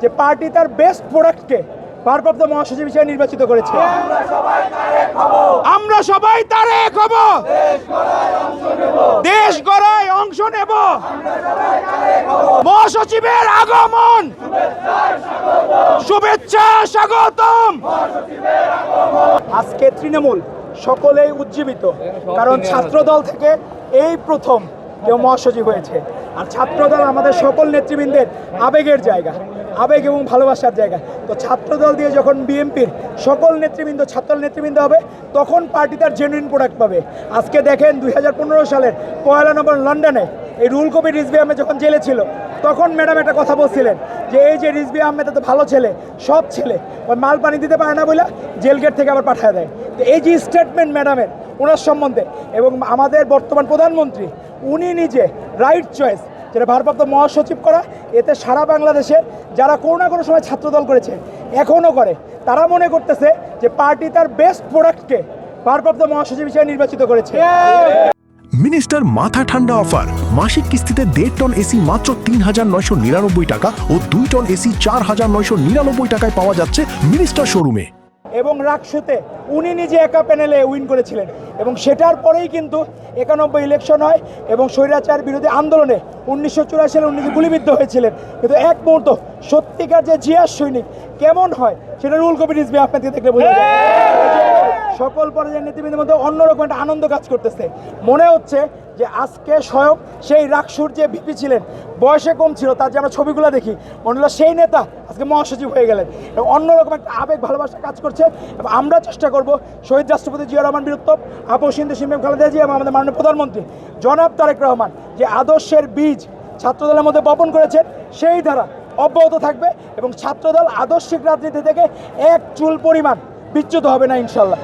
যে পার্টি তার বেস্ট প্রোডাক্টকে ভারপ্রাপ্ত মহাসচিব হিসেবে নির্বাচিত করেছে। আমরা সবাই তার এক হব, দেশ গড়ায় অংশ নেব। মহাসচিবের আগমন, শুভেচ্ছা স্বাগতম। আজকে তৃণমূল সকলেই উজ্জীবিত, কারণ ছাত্রদল থেকে এই প্রথম কেউ মহাসচিব হয়েছে। আর ছাত্রদল আমাদের সকল নেতৃবৃন্দের আবেগের জায়গা, আবেগ এবং ভালোবাসার জায়গা। তো ছাত্রদল দিয়ে যখন বিএনপির সকল নেতৃবৃন্দ ছাত্র নেতৃবৃন্দ হবে, তখন পার্টি তার জেনুইন প্রোডাক্ট পাবে। আজকে দেখেন 2015 সালের 1 নভেম্বর লন্ডনে এই রুহুল কবির রিজভী আহমেদ যখন জেলে ছিল, তখন ম্যাডাম একটা কথা বলছিলেন যে এই যে রিজভী আহমেদ এত ভালো ছেলে, সৎ ছেলে, ওই মাল পানি দিতে পারে না বলে জেল গেট থেকে আবার পাঠায় দেয়। তো এই যে স্টেটমেন্ট ম্যাডামের ওনার সম্বন্ধে, এবং আমাদের বর্তমান প্রধানমন্ত্রী উনি নিজে রাইট চয়েস যেটা ভারপ্রাপ্ত মহাসচিব করা, এতে সারা বাংলাদেশে যারা কোনো না কোনো সময় ছাত্রদল করেছে, এখনও করে, তারা মনে করতেছে যে পার্টি তার বেস্ট প্রোডাক্টকে ভারপ্রাপ্ত মহাসচিব হিসেবে নির্বাচিত করেছে। মিনিস্টার মাথা ঠান্ডা অফার, মাসিক কিস্তিতে 1.5 টন এসি মাত্র 3,999 টাকা ও 2 টন এসি 4,999 টাকায় পাওয়া যাচ্ছে মিনিস্টার শোরুমে। এবং রাকসুতে উনি নিজে একা প্যানেলে উইন করেছিলেন, এবং সেটার পরেই কিন্তু 91 ইলেকশন হয় এবং স্বৈরাচার বিরোধী আন্দোলনে 1984 সালে উনি গুলিবিদ্ধ হয়েছিলেন। কিন্তু এক মুহূর্ত সত্যিকার যে জিয়ার সৈনিক কেমন হয় সেটা রুহুল কবির রিজভী আপনাকে দেখলে বোঝা যায়। সকল পর্যায়ের নেতৃবৃন্দের মধ্যে অন্যরকম একটা আনন্দ কাজ করতেছে। মনে হচ্ছে যে আজকে স্বয়ং সেই রাকসুর যে ভিপি ছিলেন, বয়সে কম ছিল, তার যে আমরা ছবিগুলো দেখি, মনে হলো সেই নেতা আজকে মহাসচিব হয়ে গেলেন। এবং অন্যরকম একটা আবেগ ভালোবাসা কাজ করছে। এবং আমরা চেষ্টা করব শহীদ রাষ্ট্রপতি জিয়া রহমান বীরত্তম, আপস হিন্দু সিমেম খালেদা জিয়া এবং আমাদের মাননীয় প্রধানমন্ত্রী জনাব তারেক রহমান যে আদর্শের বীজ ছাত্রদলের মধ্যে বপন করেছেন, সেই ধারা অব্যাহত থাকবে এবং ছাত্রদল আদর্শিক রাজনীতি থেকে এক চুল পরিমাণ বিচ্যুত হবে না ইনশাল্লাহ।